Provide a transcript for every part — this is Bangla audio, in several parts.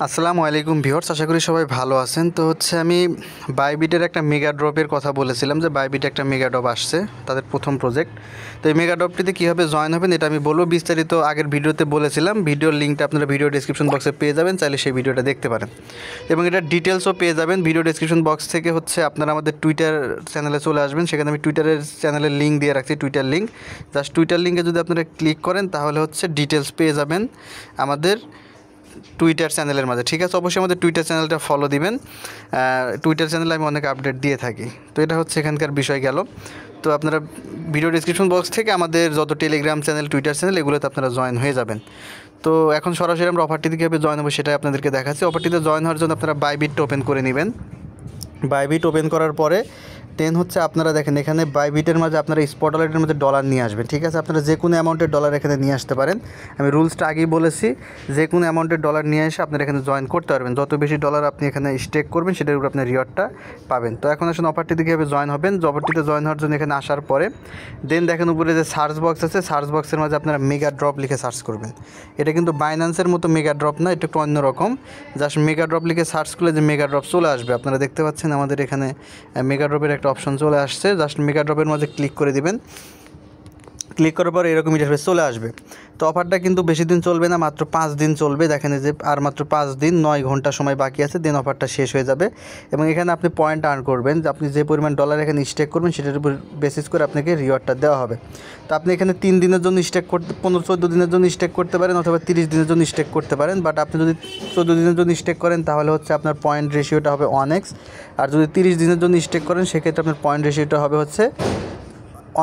আসসালামু আলাইকুম ভিউয়ার্স, আশা করি সবাই ভালো আছেন। তো আমি বাইবিটের একটা মেগা ড্রপের কথা বলেছিলাম যে বাইবিটে একটা মেগা ড্রপ আসছে, তাদের প্রথম প্রজেক্ট। তো এই মেগা ড্রপটিতে কীভাবে জয়েন হবেন এটা আমি বলবো বিস্তারিত, আগের ভিডিওতে বলেছিলাম। ভিডিওর লিঙ্কটা আপনারা ভিডিও ডেসক্রিপশন বক্সে পেয়ে যাবেন, চাইলে সেই ভিডিওটা দেখতে পারেন এবং এটার ডিটেলসও পেয়ে যাবেন ভিডিও ডেসক্রিপশন বক্স থেকে। আপনারা আমাদের টুইটার চ্যানেলে চলে আসবেন, সেখানে আমি টুইটারের চ্যানেলের লিঙ্ক দিয়ে রাখছি, টুইটার লিঙ্ক। জাস্ট টুইটার লিঙ্কে যদি আপনারা ক্লিক করেন তাহলে ডিটেলস পেয়ে যাবেন আমাদের টুইটার চ্যানেলের মাঝে। ঠিক আছে, অবশ্যই আমাদের টুইটার চ্যানেলটা ফলো দিবেন। টুইটার চ্যানেলে আমি অনেক আপডেট দিয়ে থাকি। তো এটা এখানকার বিষয় গেল। তো আপনারা ভিডিও ডিসক্রিপশন বক্স থেকে আমাদের যত টেলিগ্রাম চ্যানেল, টুইটার চ্যানেল, এগুলোতে আপনারা জয়েন হয়ে যাবেন। তো এখন সরাসরি আমরা অফারটিতে কীভাবে জয়েন হবো সেটাই আপনাদেরকে দেখাচ্ছি। অফারটিতে জয়েন হওয়ার জন্য আপনারা বাইবিট ওপেন করে নেবেন। বাইবিট ওপেন করার পরে আপনারা দেখেন এখানে বাইবিটের মাঝে আপনারা স্পট ওয়ালেটের মধ্যে ডলার নিয়ে আসবেন। ঠিক আছে, আপনারা যে কোনো অ্যামাউন্টের ডলার এখানে নিয়ে আসতে পারেন। আমি রুলসটা আগেই বলেছি, যে কোনো অ্যামাউন্টের ডলার নিয়ে এসে আপনারা এখানে জয়েন করতে পারবেন। যত বেশি ডলার আপনি এখানে স্টেক করবেন সেটার উপর আপনার রিওয়ার্ডটা পাবেন। তো এখন আসুন অফারটিতে কীভাবে জয়েন হবেন। অফারটিতে জয়েন হওয়ার জন্য এখানে আসার পরে দেখেন উপরে যে সার্চ বক্স আছে, সার্চ বক্সের মাঝে আপনারা মেগা ড্রপ লিখে সার্চ করবেন। এটা কিন্তু বাইন্যান্সের মতো মেগা ড্রপ না, এটা একটু অন্যরকম। জাস্ট মেগা ড্রপ লিখে সার্চ করলে যে মেগা ড্রপ চলে আসবে, আপনারা দেখতে পাচ্ছেন আমাদের এখানে মেগা ড্রপের একটা অপশন চলে আসছে। জাস্ট মেগা ড্রপের মাঝে ক্লিক করে দিবেন। ক্লিক করার পর এরকম ইন্টারফেস চলে আসবে। তো অফারটা কিন্তু বেশি দিন চলবে না, মাত্র 5 দিন চলবে। দেখেন যে আর মাত্র 5 দিন, 9 ঘন্টা সময় বাকি আছে, দেন অফারটা শেষ হয়ে যাবে। এবং এখানে আপনি পয়েন্ট আর্ন করবেন, যে আপনি যে পরিমাণ ডলার এখানে স্টেক করবেন সেটার উপর বেসিস করে আপনাকে রিওয়ার্ডটা দেওয়া হবে। তো আপনি এখানে 3 দিনের জন্য স্টেক করতে, 15-14 দিনের জন্য স্টেক করতে পারেন, অথবা 30 দিনের জন্য স্টেক করতে পারেন। বাট আপনি যদি 14 দিনের জন্য স্টেক করেন তাহলে আপনার পয়েন্ট রেশিওটা হবে 1x। আর যদি 30 দিনের জন্য স্টেক করেন সেক্ষেত্রে আপনার পয়েন্ট রেশিওটা হবে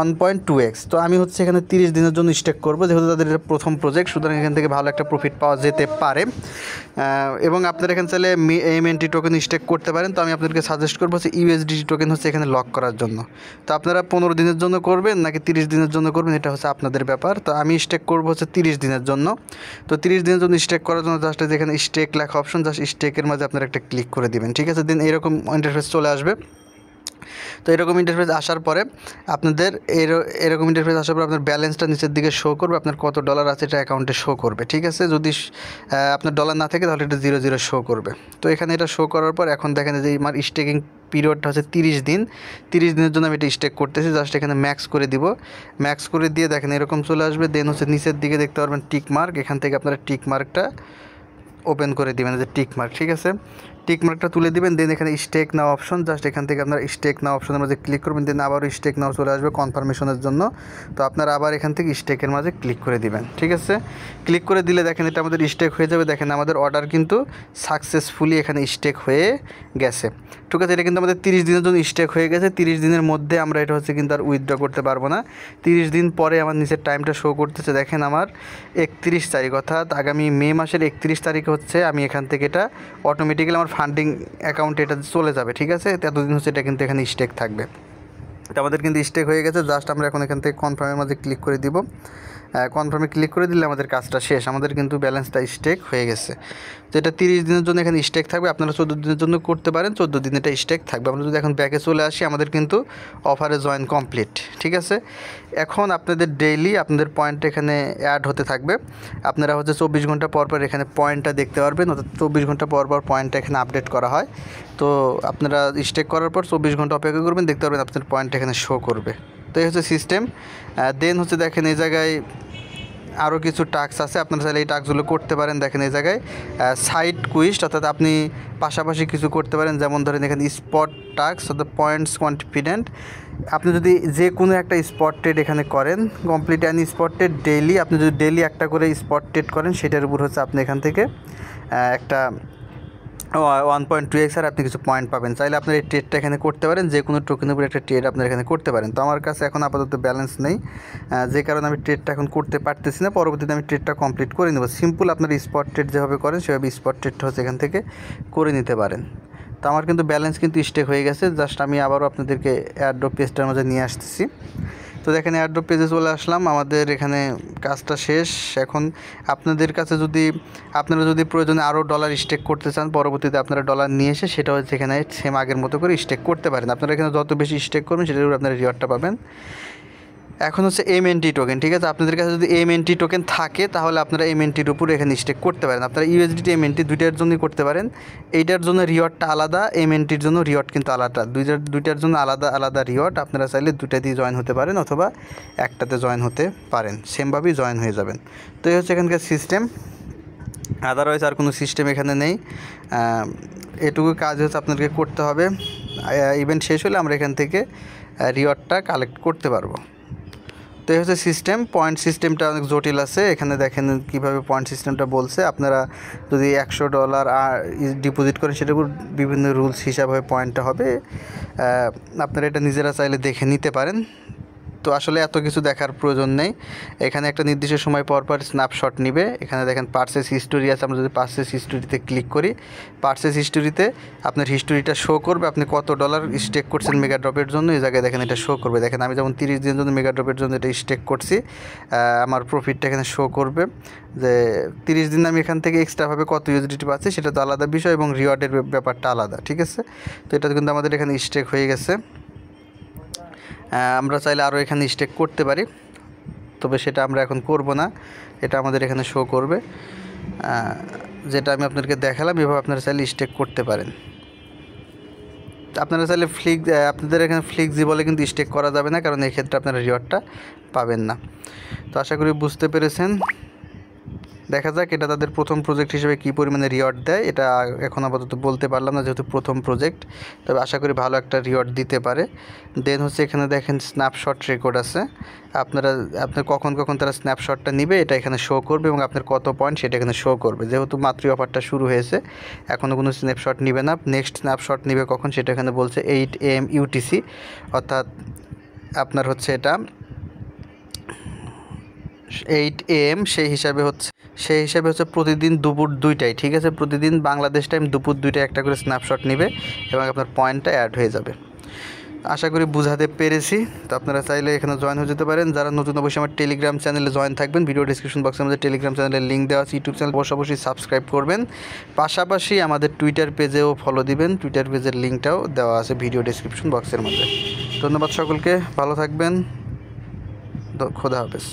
1.2x। তো আমি এখানে 30 দিনের জন্য স্টেক করবো, যেহেতু তাদের এটা প্রথম প্রজেক্ট, সুতরাং এখান থেকে ভালো একটা প্রফিট পাওয়া যেতে পারে। এবং আপনারা এখানে চাইলে AMNT টোকেন স্টেক করতে পারেন। তো আমি আপনাদেরকে সাজেস্ট করবো USDT টোকেন এখানে লক করার জন্য। তো আপনারা 15 দিনের জন্য করবেন নাকি 30 দিনের জন্য করবেন, এটা আপনাদের ব্যাপার। তো আমি স্টেক করবো 30 দিনের জন্য। তো 30 দিনের জন্য স্টেক করার জন্য জাস্ট যেখানে স্টেক লেখা অপশন, জাস্ট স্টেকের মাঝে আপনারা একটা ক্লিক করে দেবেন। ঠিক আছে, দেন এরকম ইন্টারফেস চলে আসবে। তো এরকম ইন্টারফেস আসার পরে আপনাদের এরকম ইন্টারফেস আসার পর আপনার ব্যালেন্সটা নিচের দিকে শো করবে, আপনার কত ডলার আছে এটা অ্যাকাউন্টে শো করবে। ঠিক আছে, যদি আপনার ডলার না থাকে তাহলে এটা 0 শো করবে। তো এখানে এটা শো করার পর এখন দেখেন যে আমার স্টেকিং পিরিয়ডটা 30 দিন। 30 দিনের জন্য আমি এটা স্টেক করতেছি। জাস্ট এখানে ম্যাক্স করে দিব। ম্যাক্স করে দিয়ে দেখেন এরকম চলে আসবে। দেন নিচের দিকে দেখতে পারবেন টিক মার্ক, এখান থেকে আপনারা টিক মার্কটা ওপেন করে দিবেন, যে টিক মার্ক। ঠিক আছে, টিক মার্কটা তুলে দিবেন। দেন এখানে স্টেক নাও অপশন, জাস্ট এখান থেকে আপনারা স্টেক নাও অপশনের মাঝে ক্লিক করবেন। দেন আবারও স্টেক নাও চলে আসবে কনফার্মেশনের জন্য। তো আপনারা আবার এখান থেকে স্টেকের মাঝে ক্লিক করে দিবেন। ঠিক আছে, ক্লিক করে দিলে দেখেন এটা আমাদের স্টেক হয়ে যাবে। দেখেন আমাদের অর্ডার কিন্তু সাকসেসফুলি এখানে স্টেক হয়ে গেছে। ঠিক আছে, এটা কিন্তু আমাদের 30 দিনের জন্য স্টেক হয়ে গেছে। 30 দিনের মধ্যে আমরা এটা কিন্তু আর উইথড্র করতে পারবো না। 30 দিন পরে আমার নিচের টাইমটা শো করতেছে, দেখেন আমার 31 তারিখ, অর্থাৎ আগামী মে মাসের 31 তারিখে আমি এখান থেকে এটা অটোমেটিক্যালি আমার ফান্ডিং অ্যাকাউন্টে এটা চলে যাবে। ঠিক আছে, এতদিন এটা কিন্তু এখানে স্টেক থাকবে। এটা আমাদের কিন্তু স্টেক হয়ে গেছে। জাস্ট আমরা এখন এখান থেকে কনফার্মের মাঝে ক্লিক করে দিব। কনফার্মে ক্লিক করে দিলে আমাদের কাজটা শেষ, আমাদের কিন্তু ব্যালেন্সটা স্টেক হয়ে গেছে। তো এটা 30 দিনের জন্য এখানে স্টেক থাকবে। আপনারা 14 দিনের জন্য করতে পারেন, 14 দিন এটা স্টেক থাকবে। আমরা যদি এখন ব্যাকে চলে আসি, আমাদের কিন্তু অফারে জয়েন কমপ্লিট। ঠিক আছে, এখন আপনাদের ডেইলি আপনাদের পয়েন্ট এখানে অ্যাড হতে থাকবে। আপনারা 24 ঘন্টা পর পর এখানে পয়েন্টটা দেখতে পারবেন, অর্থাৎ 24 ঘন্টা পর পর পয়েন্টটা এখানে আপডেট করা হয়। তো আপনারা স্টেক করার পর 24 ঘন্টা অপেক্ষা করবেন, দেখতে পারবেন আপনার পয়েন্ট এখানে শো করবে। তো এই সিস্টেম। দেন দেখেন এই জায়গায় আরও কিছু টাস্ক আছে, আপনারা চাইলে এই টাস্কগুলো করতে পারেন। দেখেন এই জায়গায় সাইড কুইস্ট, অর্থাৎ আপনি পাশাপাশি কিছু করতে পারেন। যেমন ধরেন এখানে স্পট টাস্ক, অর্থাৎ পয়েন্টস কনফিডেন্ট। আপনি যদি যে কোনো একটা স্পট ট্রেড এখানে করেন, complete an spot trade daily, আপনি যদি ডেইলি একটা করে স্পট ট্রেড করেন সেটার উপর আপনি এখান থেকে একটা 1.2x আর আপনি কিছু পয়েন্ট পাবেন। চাইলে আপনার এই ট্রেডটা এখানে করতে পারেন, যে কোনো টোকেনের উপর একটা ট্রেড আপনার এখানে করতে পারেন। তো আমার কাছে এখন আপাতত ব্যালেন্স নেই, যে কারণে আমি ট্রেডটা এখন করতে পারতেছি না। পরবর্তীতে আমি ট্রেডটা কমপ্লিট করে নেব। সিম্পল আপনার স্পট ট্রেড যেভাবে করেন সেভাবে স্পট ট্রেডটা এখান থেকে করে নিতে পারেন। তো আমার কিন্তু ব্যালেন্স কিন্তু স্টেক হয়ে গেছে। জাস্ট আমি আবারও আপনাদেরকে এয়ারড্রপ পেজটার মধ্যে নিয়ে আসতেছি। তো দেখেন এয়ারড্রপ পেজে চলে আসলাম, আমাদের এখানে কাজটা শেষ। এখন আপনাদের কাছে আপনারা যদি প্রয়োজনে আরও ডলার স্টেক করতে চান, পরবর্তীতে আপনারা ডলার নিয়ে এসে সেটা এখানে সেম আগের মতো করে স্টেক করতে পারেন। আপনারা এখানে যত বেশি স্টেক করবেন সেটার উপর আপনারা রিওয়ার্ডটা পাবেন। এখন হচ্ছে MNT টোকেন, ঠিক আছে। আপনাদের কাছে যদি MNT টোকেন থাকে তাহলে আপনারা MNTর উপর এখানে স্টেক করতে পারেন। আপনারা USDT MNT দুইটার জন্যই করতে পারেন। এইটার জন্য রিওয়ার্ডটা আলাদা, MNTর জন্য রিওয়ার্ড কিন্তু আলাদা, দুইটার জন্য আলাদা আলাদা রিওয়ার্ড। আপনারা চাইলে দুইটাতেই জয়েন হতে পারেন অথবা একটাতে জয়েন হতে পারেন, সেমভাবেই জয়েন হয়ে যাবেন। তো এই হচ্ছে এখানকার সিস্টেম, আদারওয়াইজ আর কোনো সিস্টেম এখানে নেই। এটুকু কাজ হচ্ছে আপনাদেরকে করতে হবে। ইভেন্ট শেষ হলে আমরা এখান থেকে রিওয়ার্ডটা কালেক্ট করতে পারবো। তো এই হচ্ছে সিস্টেম। পয়েন্ট সিস্টেমটা অনেক জটিল আছে, এখানে দেখেন কীভাবে পয়েন্ট সিস্টেমটা বলছে। আপনারা যদি $100 ডিপোজিট করেন সেটার উপর বিভিন্ন রুলস হিসাবে পয়েন্টটা হবে। আপনারা এটা নিজেরা চাইলে দেখে নিতে পারেন। তো আসলে এত কিছু দেখার প্রয়োজন নেই। এখানে একটা নির্দিষ্ট সময় পর পর স্ন্যাপশট নিবে। এখানে দেখেন পারচেস হিস্টোরি আছে, আমরা যদি পারচেস হিস্টোরিতে ক্লিক করি, পারচেস হিস্টোরিতে আপনার হিস্টোরিটা শো করবে, আপনি কত ডলার স্টেক করছেন মেগা ড্রপের জন্য। এই জায়গায় দেখেন এটা শো করবে। দেখেন আমি যেমন 30 দিনের জন্য মেগা ড্রপের জন্য এটা স্টেক করছি, আমার প্রফিটটা এখানে শো করবে যে 30 দিন আমি এখান থেকে এক্সট্রাভাবে কত USDT পাচ্ছি সেটা তো আলাদা বিষয়, এবং রিওয়ার্ডের ব্যাপারটা আলাদা, ঠিক আছে। তো এটা কিন্তু আমাদের এখানে স্টেক হয়ে গেছে। আমরা চাইলে আরও এখানে স্টেক করতে পারি, তবে সেটা আমরা এখন করব না। এটা আমাদের এখানে শো করবে, যেটা আমি আপনাদেরকে দেখালাম। এভাবে আপনারা চাইলে স্টেক করতে পারেন। আপনারা চাইলে আপনাদের এখানে ফ্লেক্সিবলে কিন্তু স্টেক করা যাবে না, কারণ এই ক্ষেত্রে আপনারা রিওয়ার্ডটা পাবেন না। তো আশা করি বুঝতে পেরেছেন। দেখা যাক এটা তাদের প্রথম প্রজেক্ট হিসেবে কী পরিমাণে রিওয়ার্ড দেয়, এটা এখন আপাতত বলতে পারলাম না যেহেতু প্রথম প্রজেক্ট। তবে আশা করি ভালো একটা রিওয়ার্ড দিতে পারে। দেন হচ্ছে এখানে দেখেন স্ন্যাপশট রেকর্ড আছে। আপনার কখন তারা স্ন্যাপশটটা নিবে এটা এখানে শো করবে, এবং আপনার কত পয়েন্ট সেটা এখানে শো করবে। যেহেতু মাত্রই অফারটা শুরু হয়েছে, এখনও কোনো স্ন্যাপশট নিবে না। নেক্সট স্ন্যাপশট নিবে কখন সেটা এখানে বলছে 8 AM UTC, অর্থাৎ আপনার হচ্ছে এটা 8 AM সেই হিসাবে হচ্ছে প্রতিদিন দুপুর 2টায়, ঠিক আছে। প্রতিদিন বাংলাদেশ টাইম দুপুর 2টায় একটা করে স্ন্যাপশট নেবে এবং আপনার পয়েন্টটা অ্যাড হয়ে যাবে। আশা করি বুঝাতে পেরেছি। তো আপনারা চাইলে এখানে জয়েন হয়ে যেতে পারেন। যারা নতুন অবশ্যই আমার টেলিগ্রাম চ্যানেলে জয়েন থাকবেন। ভিডিও ডিসক্রিপশন বক্সের মধ্যে টেলিগ্রাম চ্যানেলের লিঙ্ক দেওয়া আছে। ইউটিউব চ্যানেল অবশ্যই সাবস্ক্রাইব করবেন। পাশাপাশি আমাদের টুইটার পেজেও ফলো দিবেন, টুইটার পেজের লিঙ্কটাও দেওয়া আছে ভিডিও ডিসক্রিপশন বক্সের মধ্যে। ধন্যবাদ সকলকে, ভালো থাকবেন, খোদা হাফেজ।